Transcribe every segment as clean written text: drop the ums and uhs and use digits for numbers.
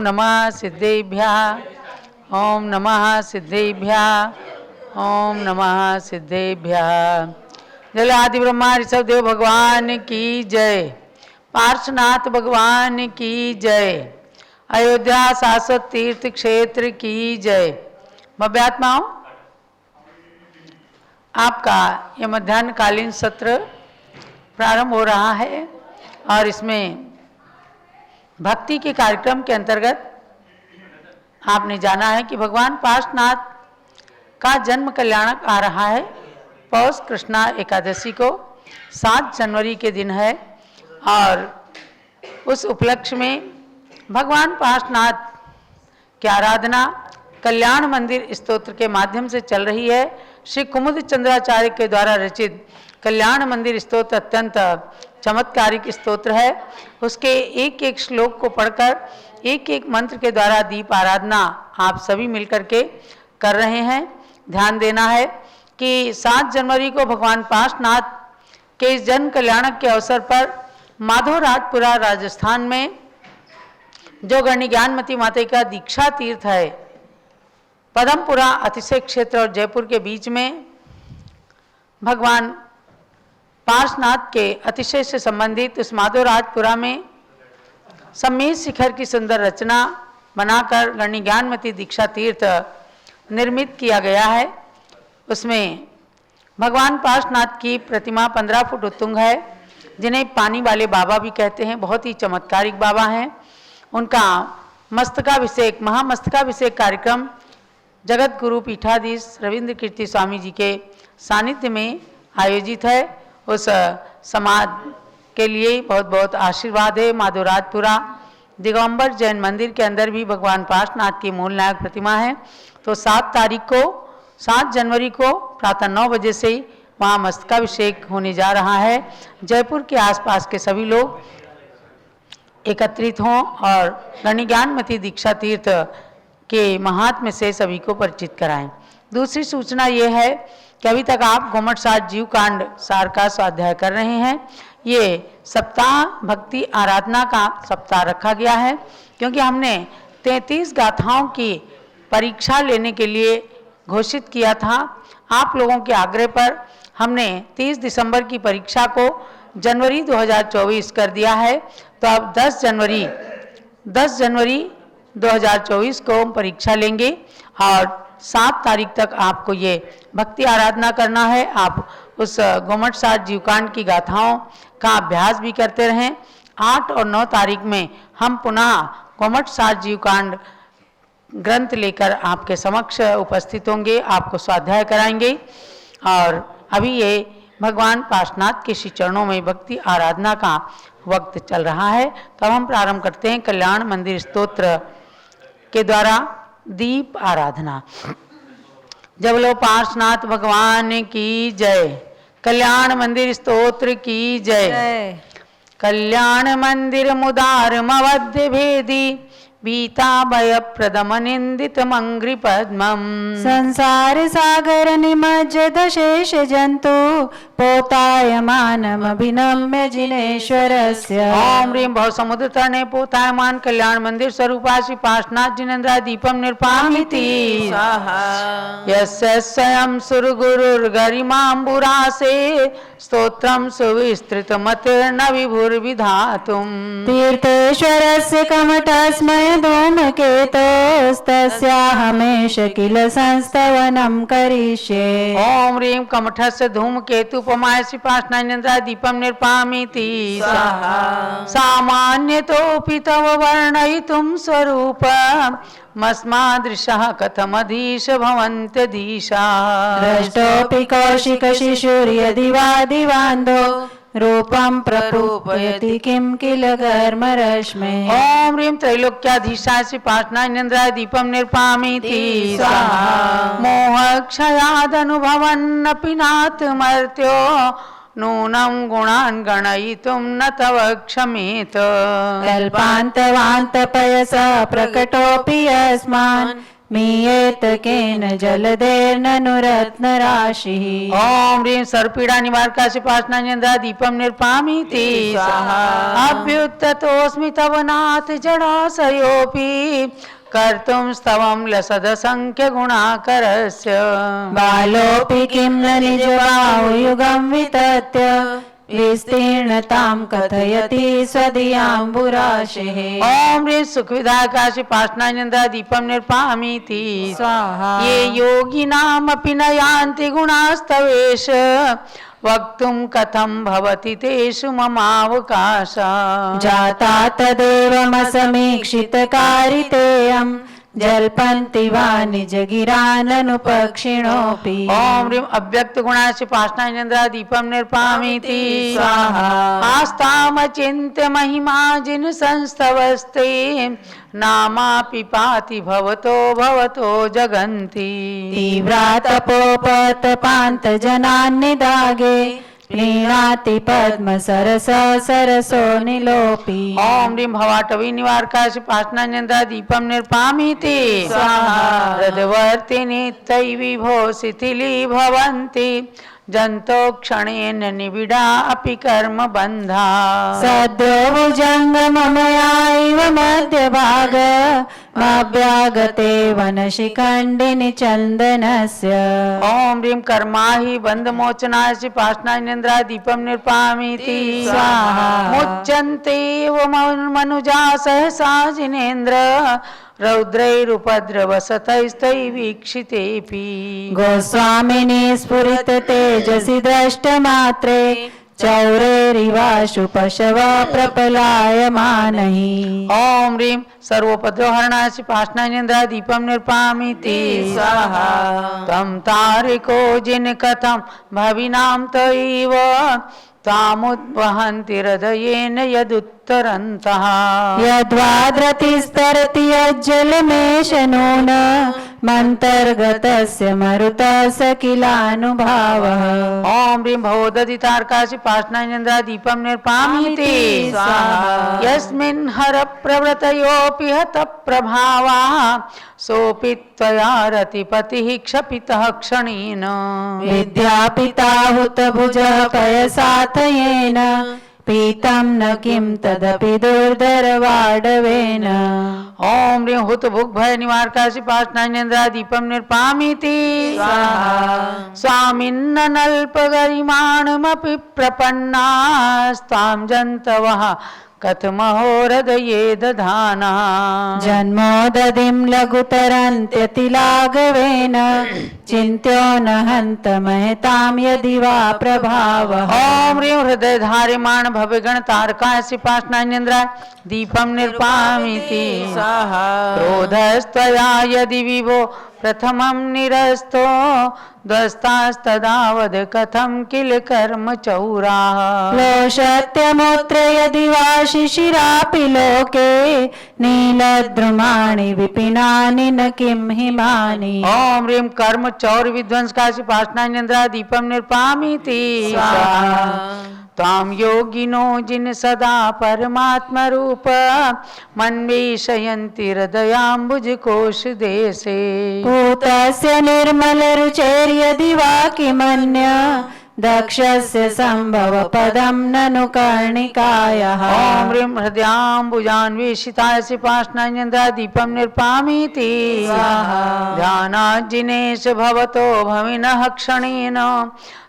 नमः सिद्धेभ्यः, ओम नमः सिद्धेभ्यः, ओम नमः सिद्धेभ्यः। जल आदि ब्रह्मा ऋषभ देव भगवान की जय, पार्श्वनाथ भगवान की जय, अयोध्या शाश्वत तीर्थ क्षेत्र की जय। भव्यात्माओं, आपका यह मध्याह्नकालीन सत्र प्रारंभ हो रहा है और इसमें भक्ति के कार्यक्रम के अंतर्गत आपने जाना है कि भगवान पार्श्वनाथ का जन्म कल्याणक आ रहा है। पौष कृष्णा एकादशी को 7 जनवरी के दिन है और उस उपलक्ष्य में भगवान पार्श्वनाथ की आराधना कल्याण मंदिर स्तोत्र के माध्यम से चल रही है। श्री कुमुद चंद्राचार्य के द्वारा रचित कल्याण मंदिर स्तोत्र अत्यंत चमत्कारिक स्तोत्र है। उसके एक एक श्लोक को पढ़कर एक एक मंत्र के द्वारा दीप आराधना आप सभी मिलकर के कर रहे हैं। ध्यान देना है कि 7 जनवरी को भगवान पार्श्वनाथ के इस जन्म कल्याणक के अवसर पर माधोराजपुरा राजस्थान में जो गणी ज्ञानमती माता का दीक्षा तीर्थ है, पदमपुरा अतिशय क्षेत्र और जयपुर के बीच में भगवान पार्श्वनाथ के अतिशय से संबंधित उस माधोराजपुरा में सम्मेद शिखर की सुंदर रचना बनाकर गणी ज्ञानमती दीक्षा तीर्थ निर्मित किया गया है। उसमें भगवान पार्श्वनाथ की प्रतिमा 15 फुट उत्तुंग है, जिन्हें पानी वाले बाबा भी कहते हैं। बहुत ही चमत्कारिक बाबा हैं। उनका मस्तकाभिषेक महामस्तकाभिषेक कार्यक्रम जगत गुरु पीठाधीश रविंद्र कीर्ति स्वामी जी के सानिध्य में आयोजित है। उस समाज के लिए बहुत बहुत आशीर्वाद है। माधोराजपुरा दिगंबर जैन मंदिर के अंदर भी भगवान पार्श्वनाथ की मूल नायक प्रतिमा है। तो 7 जनवरी को प्रातः 9 बजे से ही वहाँ मस्तकाभिषेक होने जा रहा है। जयपुर के आसपास के सभी लोग एकत्रित हों और गणी ज्ञानमती दीक्षा तीर्थ के महात्म्य से सभी को परिचित कराएं। दूसरी सूचना ये है कि अभी तक आप गोमट सार जीव कांड सार का स्वाध्याय कर रहे हैं। ये सप्ताह भक्ति आराधना का सप्ताह रखा गया है, क्योंकि हमने 33 गाथाओं की परीक्षा लेने के लिए घोषित किया था। आप लोगों के आग्रह पर हमने 30 दिसंबर की परीक्षा को जनवरी 2024 कर दिया है। तो अब 10 जनवरी 2024 को हम परीक्षा लेंगे और 7 तारीख तक आपको ये भक्ति आराधना करना है। आप उस गोमट सार जीवकांड की गाथाओं का अभ्यास भी करते रहें। 8 और 9 तारीख में हम पुनः गोमट सार जीवकांड ग्रंथ लेकर आपके समक्ष उपस्थित होंगे, आपको स्वाध्याय कराएंगे। और अभी ये भगवान पार्श्वनाथ के श्री चरणों में भक्ति आराधना का वक्त चल रहा है। तो अब हम प्रारंभ करते हैं कल्याण मंदिर स्तोत्र के द्वारा दीप आराधना। जब लो पार्श्वनाथ भगवान की जय, कल्याण मंदिर स्तोत्र की जय। कल्याण मंदिर मुदार मवध्य भेदी, बीता भय प्रदम निंदित मंग्रि पद्मम। संसार सागर निमज्जत शेष जंतु, पोतायमानम अभिनम्य जिनेश्वरस्य। ओम ह्रीं भव समुद्र तरणे पोतायमान कल्याण मंदिर स्वरूपा श्री पार्श्वनाथ जिनेन्द्र दीपम निर्पामिति। यस्य स्वयं सुरगुरुर्गरिमाम्बुरासे, स्तोत्रम सुविस्तृत मतिर्न विभुर्विधातुम्। तीर्थेश्वरस्य कमठस्मय धूमकेतोस्तस्याहमेष किल संस्तवनं करिष्ये। ओम ह्रीं कमठस्य धूमकेतुपमाय श्री पार्श्वनाथ दीपम निर्पामिति। सामान्यतोऽपि तव वर्णयितुं स्वरूपमस्मादृशः कथमधीश भवन्त्यधीशा। दृष्टोऽपि कौशिकशिशुर्यदि वा दिवान्धो, रूपं प्रपूपयति किं किल घर्मरश्मे। ओम ह्रीं त्रैलोक्याधीशाय श्री पार्श्वनाथ दीपम निर्पामिति। मोहक्षयादनुभवन्नपि नाथ मर्त्यो, नूनं गुणान् गणयितुं न तव क्षमेत। कल्पान्तवान्तपयसा प्रकटोऽपि यस्मान्, मीयेत केन जलधेर्ननु रत्नराशिः ओम ह्रीं सर्वपीडा निवारकाशि पाशनान्यन्द्रा दीपम निर्पामीति स्वाहा अभ्युत्ततोऽस्मि तव नाथ जडाशयोऽपि कर्तुं स्तवं लसदसंख्य गुणाकरस्य बालोऽपि किं न निजबाहुयुगं वितत्य विस्तीर्णतां कथयति स्वदीयाम्बुराशिः ओम ह्रीं सुखविधायकाशि पाशनान्यन्द्रा दीपम निर्पामीति स्वाहा ये योगिनामपि न यान्ति गुणास्तवेश वक्तुं कथं भवति तेषु ममावकाशः जाता तदेवमसमीक्षितकारितेयं जल्पन्ति वा निजगिराननुपक्षिणोऽपि ओम ह्रीं अव्यक्त गुणाशि पाशनान्यन्द्रा दीपम निर्पामीति स्वाहा आस्तामचिन्त्य महिमा जिन संस्तवस्ते नामापि पाति भवतो भवतो जगन्ति तीव्रातपोपतपान्तजनान्निदागे प्रीणाति पद्मसरस सरसो निलोपि ओम ह्रीं भवाटवी निवारकाशि पाशनान्यन्द्रा दीपम निर्पामीति स्वाहा हृदवर्तिनि तै विभो शिथिली भवन्ति जन्तो क्षणेन निबिडा अपि कर्म बन्धा सद्यो भुजङ्गममयाैव मध्यभाग माभ्यागते वनशिखण्डिनि चन्दनस्य ओम ह्रीं कर्मा हि बन्धमोचनाशि पाशनान्यन्द्रा दीपम निर्पामीति स्वाहा मुच्यन्ते मनुजा सहसा जिनेन्द्र रौद्रैरुपद्रवसतैस्तै वीक्षितेऽपि गोस्वामिनि स्फुरित तेजसि दृष्टमात्रे चौरेरिवाशु पशव प्रपलायमानैः ओम ह्रीं सर्वोपद्रवहरणाशि पाशनान्यन्द्रा दीपम निर्पामीति स्वाहा तं तारिको जिन कथं भविनां तैव तामुद्वहन्ति हृदयेन यदुत्तरन्तः यद्वाद्रतिस्तरति यज्जलमेष नून मन्तर्गतस्य मरुतस्य किलानुभावः ओम ह्रीं भवोदधितार्काशि पाशनान्यन्द्रा दीपम निर्पामीति स्वाहा यस्मिन् हर प्रवृतयोऽपि हत प्रभावा सोऽपि त्वया रतिपतिः क्षपितः क्षणेन विद्यापिता हुतभुजः पयसाथयेन पीतं न किं तदपि दुर्धरवाडवेन ओम ह्रीं हुत भुक् भय निवारकाशि पाशनान्यन्द्रा दीपम निर्पामीति स्वाहा स्वामिन्न नल्पगरिमाणमपि प्रपन्नास्तां जन्तवः कथमहो हृदये दधानः जन्मोदधिं लघुतरन्त्यतिलाघवेन चिन्त्यो न हन्त महतां यदि वा प्रभावः ओम ह्रीं हृदय धार्यमाण भवगण तारकाशि पाशनान्यन्द्रा दीपम निर्पामीति स्वाहा क्रोधस्त्वया यदि विभो प्रथमं निरस्तो दस्तास्तदावद् कथं किल कर्म चौराः क्लोशत्यमुत्र यदि वा शिशिरापि लोके नीलद्रुमाणि विपिनानि न किं हिमानि ओम ह्रीं कर्म चौर विध्वंस काशि पाशनान्यन्द्रा दीपम निर्पामीति स्वाहा ताम योगिनो जिन सदा परमात्म रूप मन्वेषयन्ति हृदयाम्बुज कोश देशे पूतस्य निर्मलरुचैर्यदि वा किमन्य दक्षस्य संभव पदं ननु कर्णिकायः ओम ह्रीं हृदयाम्बुजान्वेषितायसि पाशनान्यन्द्रा दीपम निर्पामीति स्वाहा ध्यानाज्जिनेश भवतो भविनः क्षणेन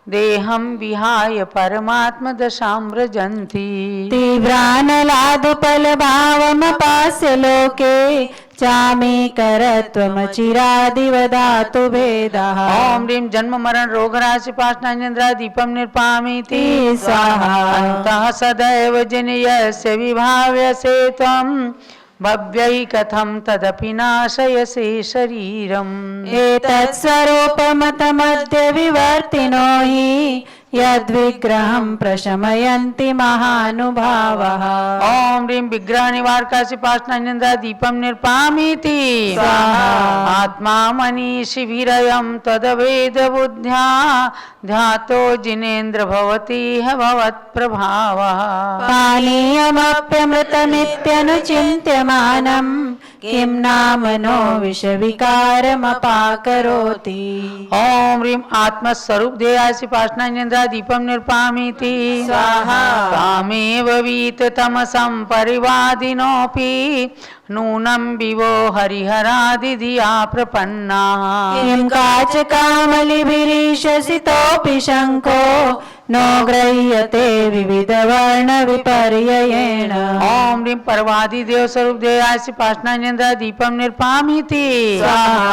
देहं विहाय परमात्मदशां व्रजन्ति तीव्रानलादुपलभावमपास्य लोके चामीकरत्वमचिरादिवदातु भेदः ओम ह्रीं जन्म मरण रोगराशि पाशनान्यन्द्रा दीपम निर्पामीति स्वाहा अन्तः सदैव जिनयस्य विभाव्यसे त्वं भव्यै कथं तदपि नाशयसे शरीरम् एतत्स्वरूपमतमद्य विवर्तिनो हि यद्विग्रहं प्रशमयन्ति महानुभावः ओम ह्रीं विग्रह निवारकाशि पाशनान्यन्द्रा दीपम निर्पामीति स्वाहा आत्मा मनीषि विरयं तदवेद बुद्ध्या ध्यातो जिनेन्द्र भवति ह भवत्प्रभावः पानीयमप्यमृतमित्यनुचिन्त्यमानं किं नामनो विषविकारमपाकरोति ओम ह्रीं आत्मस्वरूप देहासि पाषाणेन्द्र दीपम निर्पामीति स्वाहा। तामेव वीत तमसं परिवादिनोऽपि नूनं विवो हरिहरादिधिया प्रपन्नाः किं काचकामलिभिरीशसितोऽपि शङ्को नो गृह्यते विविधवर्णविपर्ययेण ओम ह्रीं परवादिदेव स्वरूप देहासि पाषाणेन्द्र दीपम निर्पामीति स्वाहा।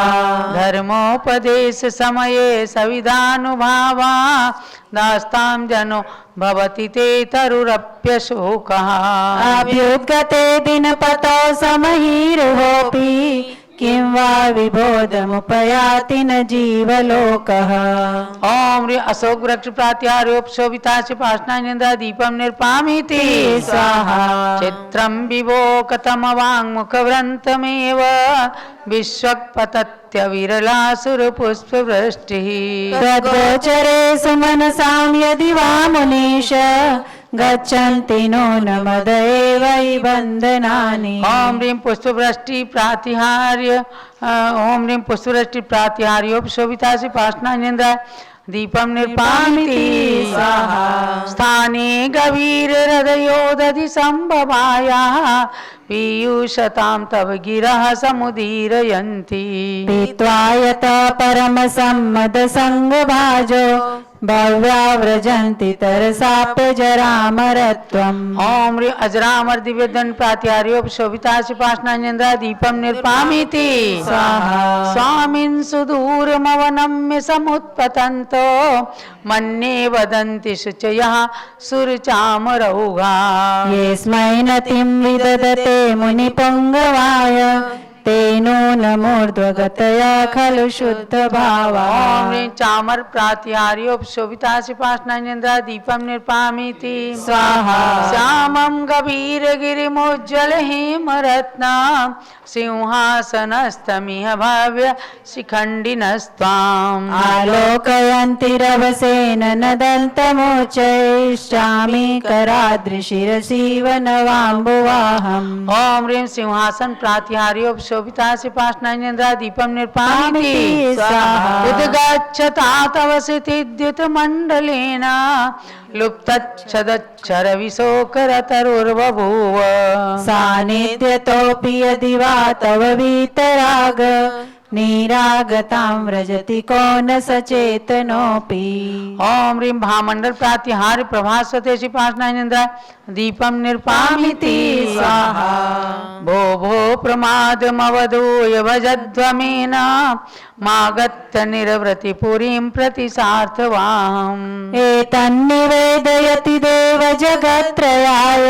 धर्मोपदेश समये सविधानुभावा दास्तां जनो भवति ते तरुरप्यशोकः अभ्युद्गते दिनपतौ समहीरुहोऽपि किं वा विबोधमुपयाति न जीवलोकः ओम ह्रीं अशोक वृक्ष प्रात्यारोपशोभितासि पाषाणेन्द्र दीपम निर्पामीति स्वाहा। चित्रं विभो कथमवाङ्मुखव्रन्तमेव विश्वक्पतत्यविरलासुरपुष्पवृष्टिः तद्गोचरे सुमनसां यदि वा मुनीश गच्छन्ति नो न मद एव हि बन्धनानि ओम ह्रीं पुष्पवृष्टि प्रातिहार्य ओम ह्रीं पुष्पवृष्टि प्रातिहार्योपशोभितासि पाषाणेन्द्र दीपम निर्पामीति स्वाहा। स्थाने गभीर हृदयोदधि संभवाया पीयूषतां तव गिरः समुदीरयन्ति पीत्वा यत परमसम्मदसङ्गभाजो भव्या व्रजन्ति तरसाप्यजरामरत्वम् ओम ह्रीं अजरामर दिव्यदंड प्रात्यार्योपशोभितासि पाषाणेन्द्र दीपम निर्पामीति स्वाहा। स्वामिन् सुदूरमवनम्य समुत्पतन्तो मन्ये वदन्ति शुचयः सुरचामरौघा ये स्मै नतिं विदधते मुनिपुङ्गवाय तेनो न मूर्ध्वगतया खलु शुद्धभावा ओम ह्रीं चामर प्रातिहार्योपशोभितासि पाषाणेन्द्र दीपम निर्पामीति स्वाहा। श्यामं गभीरगिरिमुज्ज्वल हेमरत्ना सिंहासनस्तमिह भव्य शिखण्डिनस्त्वाम् आलोकयन्ति रवसेन नदन्तमोचैष्यामि कराद्रिशिरसीव नवाम्बुवाहम् ओम ह्रीं सिंहासन प्रातिहार्योपशोभितासि पाषाणेन्द्र दीपम निर्पामीति स्वाहा। उद्गच्छता तव सिद्धिद्युतमण्डलेन लुप्तच्छदच्छर विशोकरतरुर्बभूव सान्निध्यतोऽपि यदि वा तव वीतराग निरागतां व्रजति को न सचेतनोऽपि ओम ह्रीं भामण्डल प्रातिहार्य प्रभास्वते पाषाणेन्द्र दीपम निर्पामीति स्वाहा। भो भो प्रमादमवधूय भजध्वमेन मागत्य निर्वृति पुरीं प्रति सार्थवाहम् एतन्निवेदयति देव जगत्त्रयाय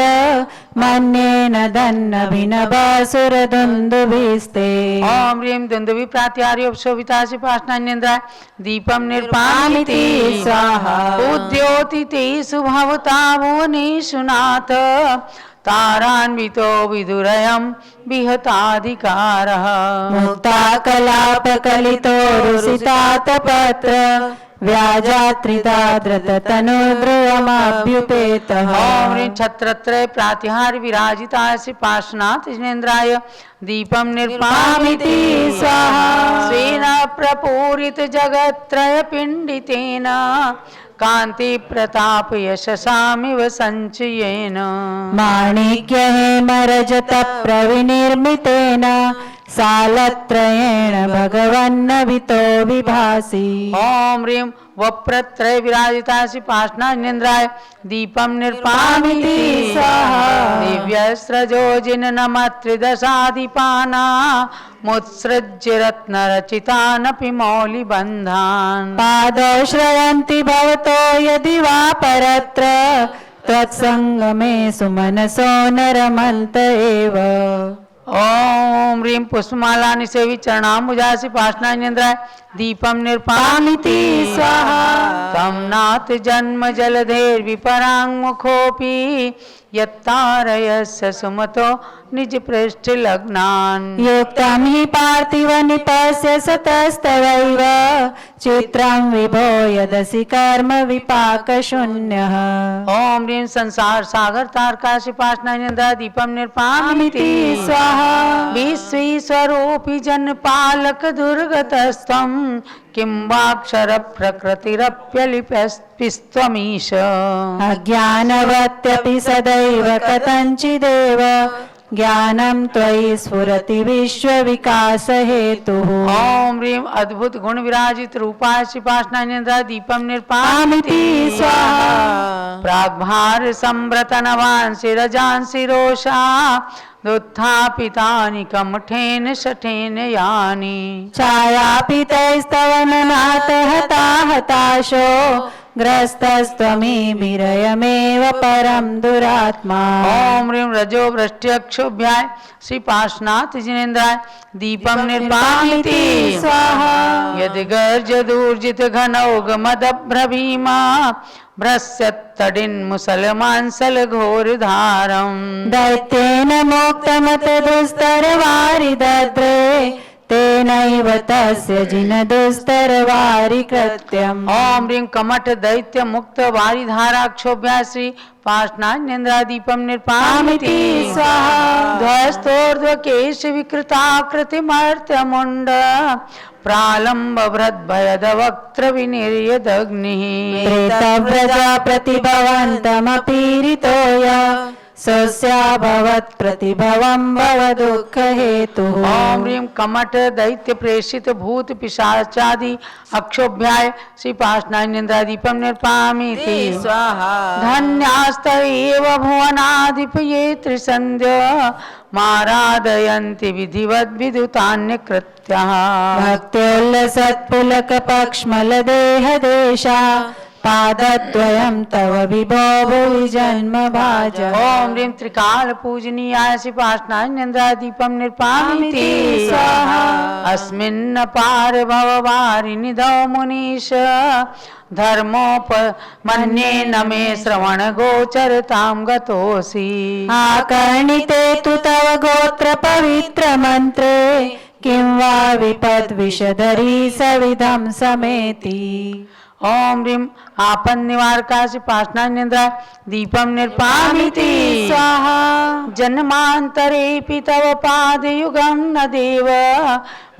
मन्येन दन्नभिनवासुरदुन्दुभिस्ते ओम ह्रीं दुन्दुभि प्रात्यार्योपशोभितासि पाषाणेन्द्र दीपम निर्पामीति स्वाहा। उद्योतितेषु भवता भुवनेषु नाथ तारान्वितो विदुरयं विहताधिकारः मुक्ताकलापकलितो रुसितातपत्र व्याजात्रिताद्रतनुध्रुवमभ्युपेतः ओम ह्रीं छत्रत्रय प्रातिहार्य विराजितासि पार्श्वनाथ जिनेन्द्राय दीपम निर्पामीति स्वाहा। स्वेन प्रपूरित जगत्त्रय पिण्डितेन कांति प्रताप यशसामिव संचयेन माणिक्यहेमरजत प्रविनिर्मितेन सालत्रयेण भगवन्नभितो विभासि ओम ह्रीं वप्रत्रय विराजितासि पाषाणेन्द्राय दीपम निर्पामीति स्वाहा। दिव्यस्रजोजिनमत्रिदशाधिपाना मुत्सृज्य रत्नरचितानपि मौलिबन्धान् पादौ श्रयन्ति भवतो यदि वा परत्र त्वत्सङ्गमे सुमनसो न रमन्त एव ओम ह्रीं पुष्पमाला निसेवि चरणाम्बुजासि पाषाणेन्द्राय दीपम निर्पामीति स्वाहा। तं नाथ जन्म जलधेर्विपराङ्मुखोऽपि यत्तारयस्य सुमतो निज पृष्ठ लग्नान् युक्तं हि पार्थिवनिपस्य सतस्तवैव चित्रं विभो यदसि कर्म विपाकशून्यः ओम ह्रीं संसार सागर तारकासि पाषाणेन्द्र दीपम निर्पामीति स्वाहा। विश्वे स्वरूपी जनपालक दुर्गतस्त्वं किं वाक्षर प्रकृतिरप्यलिप्यस्त्वमीश अज्ञानवत्यपि सदैव कथञ्चिदेव ज्ञानं त्वयि स्फुरति विश्वविकास हेतुः। ओम ह्रीं अद्भुत गुण विराजित रूपाय श्रीपाशनान्यन्द्रा दीपम निर्पामिति स्वाहा। प्राग्भार संव्रतनवांसि रजांसि रोषा दुत्थापितानि कमठेन शठेन यानि छायापितैस्तवननाथ हता हताशो ग्रस्तस्त्वमीभिरयमेव परं दुरात्मा। ओम ह्रीं रजो वृष्ट्यक्षोभ्याय श्रीपाशनाथ जिनेन्द्राय दीपम निर्पामिति स्वाहा। यदिगर्ज दूर्जित घनौघमदभ्रभीमा भ्रस्यत्तडिन्मुसलमांसल घोरधारम् दैत्येन मोक्तमत दुस्तरवारिदद्रे तेनैव तस्य जिनदुस्तरवारि कृत्यम्। ओम ह्रीं कमठ दैत्य मुक्त वारिधारा क्षोभ्या श्री पाशनान्यन्द्रा दीपम निर्पामिति स्वाहा। ध्वस्तोर्ध्व केश विकृताकृतिमर्त्य मुंड प्रालंब भृद्भयद वक्त्र विनिर्यदग्निः प्रेतव्रजा प्रतिभवन्तमपीरितोय स्वस्याभवत् प्रतिभवं भव दुःख हेतुः। ओम ह्रीं कमठ दैत्य प्रेषित भूत पिशाचादि अक्षोभ्याय श्री पाशनान्यन्द्रा दीपम निर्पामिति स्वाहा। धन्यास्त एव भुवनाधिपये त्रिसन्ध्य मारादयन्ति विधिवद् विदुतान्यकृत्याः भक्त्योल्लसत्पुलकपक्ष्मलदेहदेशा पादद्वयं तव विभो भुवि जन्म भाज। ओम ह्रीं त्रिकाल पूजनीयाय श्री पाशनान्यन्द्रा दीपम निर्पामिति स्वाहा। अस्मिन्न पार भववारि निधौ मुनीश धर्मोपमन्ये न मे श्रवण गोचरतां गतोऽसि आकर्णिते तु तव गोत्र पवित्र मन्त्रे किं वा विपद्विषधरी सविधं समेति। ओम ह्रीं आपन निवारकाय श्री पाशनान्यन्द्रा दीपम निर्पामिति स्वाहा। जन्मान्तरेऽपि तव पादयुगं न देव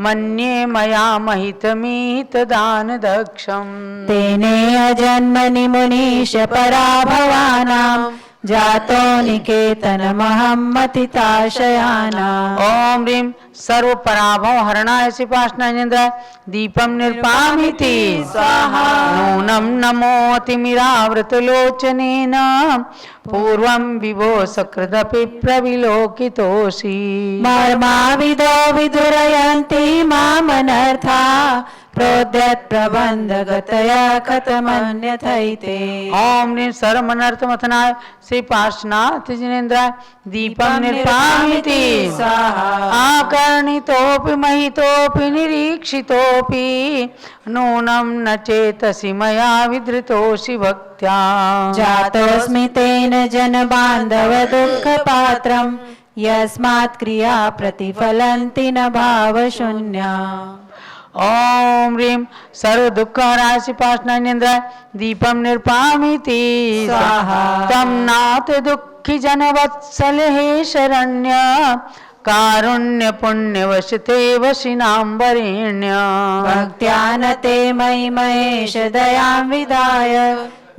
मन्ये मया महितमीतदान दक्षम् तेने अजन्मनि मुनीश पराभवानां जातो निकेतनमहं मतिताशयानाम्। ओम ह्रीं सर्व पराभव हरणाय श्री पाशनान्यन्द्रा दीपम निर्पामिति स्वाहा। नूनं नमोऽतिमिरावृतलोचनेन पूर्वं विभो सकृदपि प्रविलोकितोऽसि मर्माविदो विदुरयन्ति मामनर्था प्रोद्यत् प्रबन्धगतया कथमन्यथैते। ओम ह्रीं सर्वमनर्थमथनाय श्री पाशनाथ जिनेन्द्राय दीपम निर्पामिति स्वाहा। आकर्णितोऽपि महितोऽपि निरीक्षितोऽपि नूनं न चेतसि मया विधृतोऽसि भक्त्या जातोऽस्मि तेन जनबान्धव दुःखपात्रं यस्मात् क्रिया प्रतिफलन्ति न भावशून्या। ओम ह्रीं सर्व दुःखहराय श्री पाशनान्यन्द्राय दीपम निर्पामिति स्वाहा। तं नाथ दुःखी जनवत्सल हे शरण्य कारुण्य पुण्यवशते वशिनाम्बरेण्य भक्त्यानते मयि महेश दयां विधाय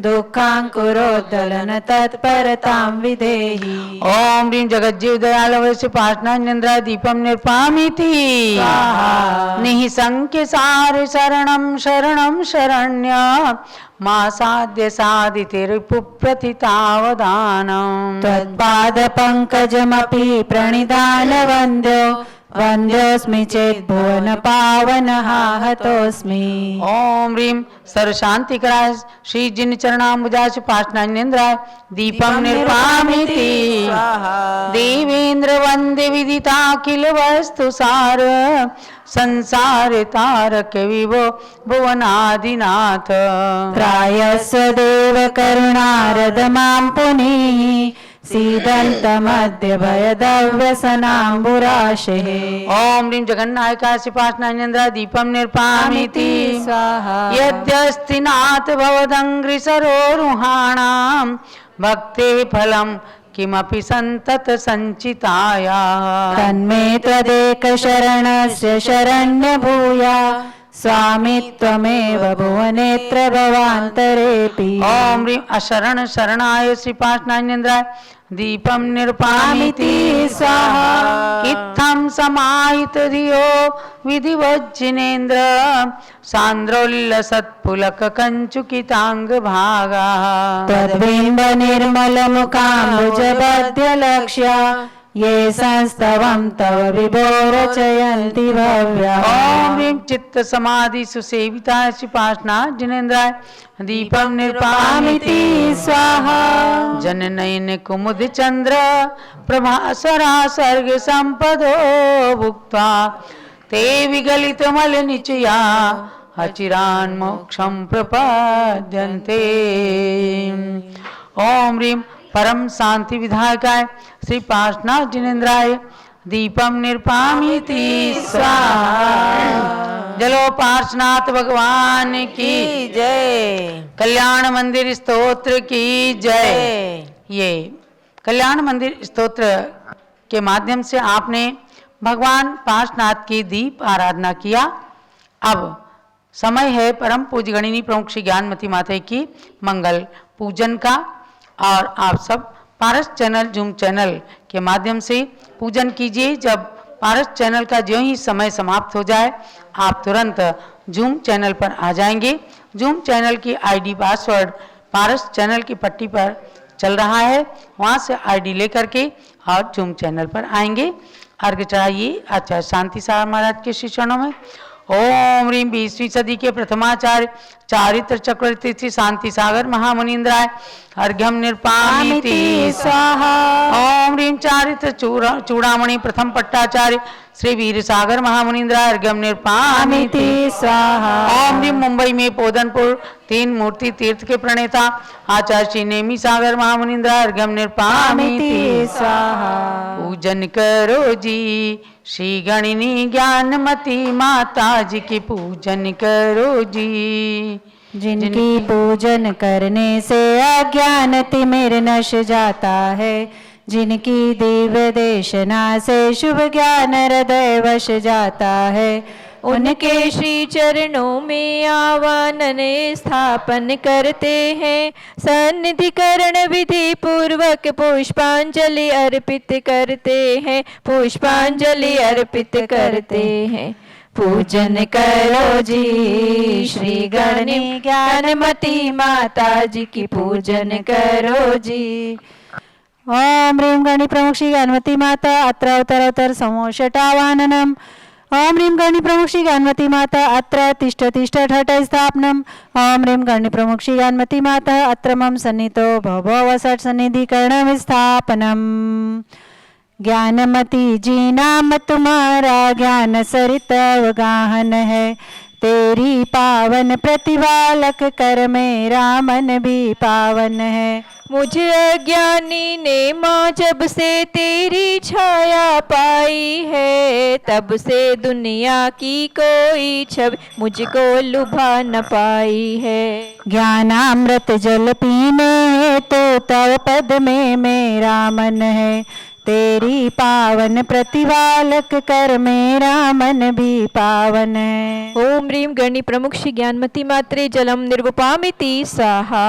दुःखाङ्कुरोद्धलन तत्परतां विधेहि। ओम ह्रीं जगज्जीव दयालव श्री पाशनान्यन्द्रा दीपम निर्पामिति स्वाहा। निःसंख्य सार शरणं शरणं शरण्य मा साध्य साधिते रिपुप्रथितावदानम् त्वत्पादपङ्कजमपि प्रणिधानवन्द्यो वन्द्योऽस्मि चेत् भुवन पावनः हतोऽस्मि। ओम ह्रीं सर्वशान्तिकराय श्री जिन चरणाम्बुजाय श्री पाशनान्यन्द्राय दीपम निर्पामिति देवेन्द्र वन्दे विदिताखिल वस्तु सार संसार तारक विभो भुवनादिनाथ त्रायस्व देव करुणारद मां पुनीः सीदन्तमद्य भयदव्यसनाम्बुराशेः। ओम ह्रीं जगन्नायकाय श्री पाशनान्यन्द्रा दीपम निर्पामिति स्वाहा। यद्यस्ति नाथ भवदङ्घ्रिसरोरुहाणां भक्ते फलं किमपि सन्तत संचिताया तन्मे त्वदेक शरणस्य शरण्यभूया स्वामी त्वमेव भुवनेत्र भवान्तरेऽपि। ओम ह्रीं अशरण शरणाय श्रीपाशनान्यन्द्राय दीपम निरुपामिति स्वाहा इत्थं समाहित धियो विधिवज्जिनेन्द्र सांद्रोल्लसत्पुलक कंचुकितांग भागा तद्बिम्ब निर्मल मुखाम्बुजबद्य लक्ष्या ये संस्तवं तव विभो रचयन्ति भव्या। ओम ह्रीं चित्त समाधि सुसेविता श्रीपाशना जिनेन्द्राय दीपम निरुपामिति स्वाहा जननयन कुमुद चंद्र प्रभासरा सर्ग संपदो भुक्त्वा ते विगलित मल निचया अचिरान् मोक्षं प्रपद्यन्ते। ओम ह्रीं परम शांति विधायकाय श्री पार्श्वनाथ जिनेन्द्राय दीपम निरुपामिति स्वाहा। जलो पार्श्वनाथ भगवान की जय। कल्याण मंदिर स्तोत्र की जय। ये कल्याण मंदिर स्तोत्र के माध्यम से आपने भगवान पार्श्वनाथ की दीप आराधना किया। अब समय है परम पूज्य गणिनी प्रमुख श्री ज्ञानमती माता की मंगल पूजन का और आप सब पारस चैनल जूम चैनल के माध्यम से पूजन कीजिए। जब पारस चैनल का जो ही समय समाप्त हो जाए आप तुरंत जूम चैनल पर आ जाएंगे। जूम चैनल की आईडी पासवर्ड पारस चैनल की पट्टी पर चल रहा है, वहाँ से आईडी लेकर के और जूम चैनल पर आएंगे। अर्घ्य चढ़ाइए आचार्य शांति सागर महाराज के श्री चरणों में। ओम ह्रीं 20वीं सदी के प्रथमाचार्य चारित्र चक्रवर्ती श्री शांति सागर महामुनीन्द्राय अर्घ्यम निरुपामिति स्वाहा। ओम ह्रीं चारित्र चूड़ामणि प्रथम पट्टाचार्य श्री वीर सागर महामुनीन्द्राय अर्घ्यम निरुपामिति स्वाहा। ओम ह्रीं मुंबई में पोदनपुर तीन मूर्ति तीर्थ के प्रणेता आचार्य श्री नेमी सागर महामुनीन्द्राय अर्घ्यम निरुपामिति स्वाहा। पूजन करो जी श्री गणिनी ज्ञानमती माता जी की पूजन करो जी। जिनकी पूजन करने से अज्ञान तिमिर नश जाता है, जिनकी दिव्य देशना से शुभ ज्ञान हृदय वश जाता है, उनके श्री चरणों में आवाहन स्थापन करते हैं। सन्निधिकरण विधि पूर्वक पुष्पांजलि अर्पित करते हैं, पुष्पांजलि अर्पित करते हैं। पूजन करो जी श्री गणिनी ज्ञानमती माता जी की पूजन करो जी। ओम ह्रीं गणि प्रमुख श्री ज्ञानमती माता अत्र अवतर समोषटावाहननम्। ओम ह्रीं गणि प्रमुख श्री ज्ञानमती माता अत्र तिष्ठ तिष्ठ ठठ स्थापनम्। ओम ह्रीं गणि प्रमुख श्री ज्ञानमती माता अत्र मम सन्नितो भव सट सन्निधिकरण स्थापनम्। ज्ञानमती जी नाम तुम्हारा ज्ञान सरित अवगाहन है, तेरी पावन प्रतिभालक कर मेरा मन भी पावन है। मुझे अज्ञानी ने माँ जब से तेरी छाया पाई है, तब से दुनिया की कोई छवि मुझको लुभा न पाई है। ज्ञानामृत जल पीने तो तव पद में मेरा मन है, तेरी पावन प्रतिभालक कर मेरा मन भी पावन है। ओम ह्रीं गणि प्रमुख श्री ज्ञानमती मात्रे जलम निर्वपामिति स्वाहा।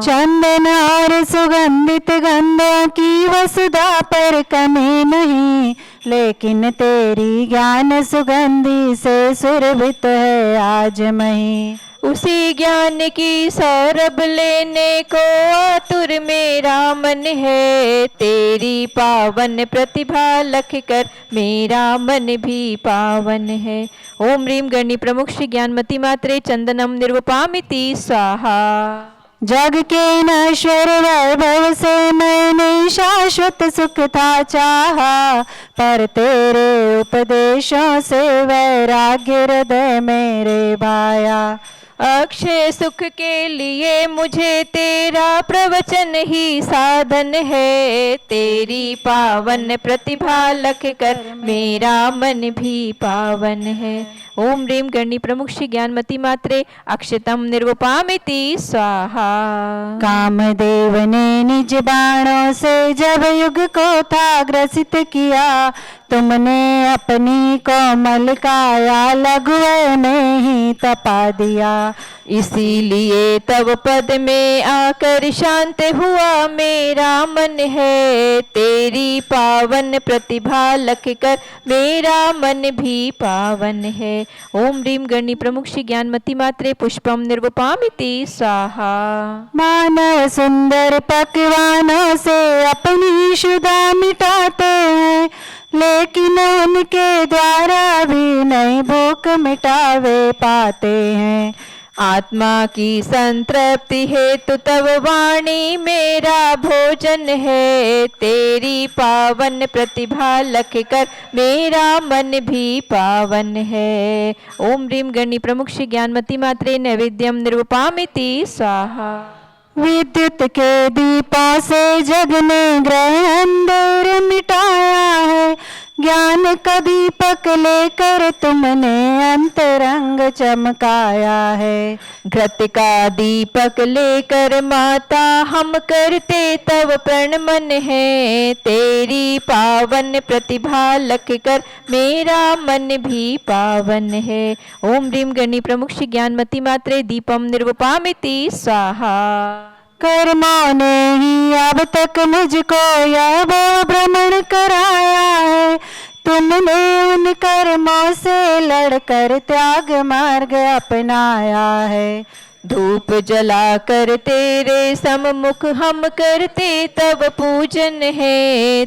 चंदन और सुगंधित गंधों की वसुधा पर कमी नहीं, लेकिन तेरी ज्ञान सुगंधि से सुरभित है आज मही। उसी ज्ञान की सौरभ लेने को आतुर मेरा मन है, तेरी पावन प्रतिभा लख कर मेरा मन भी पावन है। ओम ह्रीं गणि प्रमुख श्री ज्ञानमती मात्रे चंदनम निर्वपामिति स्वाहा। जग के नश्वर वैभव से मैंने शाश्वत सुख था चाहा, पर तेरे उपदेशों से वैराग्य हृदय मेरे भाया। अक्षय सुख के लिए मुझे तेरा प्रवचन ही साधन है। तेरी पावन प्रतिभा लख कर मेरा मन भी पावन है। ओम ह्रीं गणी प्रमुख श्री ज्ञानमती मात्रे अक्षतम निर्वपामिति स्वाहा। कामदेव ने निज बाणों से जब युग को था ग्रसित किया, तुमने अपनी कोमल काया लघुए में ही तपा दिया। इसीलिए तब पद में आकर शांत हुआ मेरा मन है। तेरी पावन प्रतिभा लख कर मेरा मन भी पावन है। ओम ह्रीं गणी प्रमुख श्री ज्ञानमती मात्रे पुष्पम निर्वपामिति स्वाहा। मानव सुंदर पकवानों से अपनी शुदा मिटाते हैं, लेकिन उनके द्वारा भी नई भूख मिटावे पाते हैं। आत्मा की संतृप्ति हेतु तब वाणी मेरा भोजन है। तेरी पावन प्रतिभा लख कर मेरा मन भी पावन है। ओम ह्रीं गणी प्रमुख श्री ज्ञानमती मात्रे नैवेद्यम निर्वपामिति स्वाहा। विद्युत के दीपों से जग ने ग्रह अंधेर मिटाया है, ज्ञान का दीपक लेकर तुमने अंतरंग चमकाया है। घृत का दीपक लेकर माता हम करते तब प्रणमन है। तेरी पावन प्रतिभा लख कर मेरा मन भी पावन है। ओम ह्रीं गणी प्रमुख श्री ज्ञानमती मात्रे दीपम निर्वपामिति स्वाहा। कर्मों ने ही अब तक मुझको यह वो भ्रमण कराया है, तुमने उन कर्मों से लड़कर त्याग मार्ग अपनाया है। धूप जलाकर तेरे सम्मुख हम करते तब पूजन है।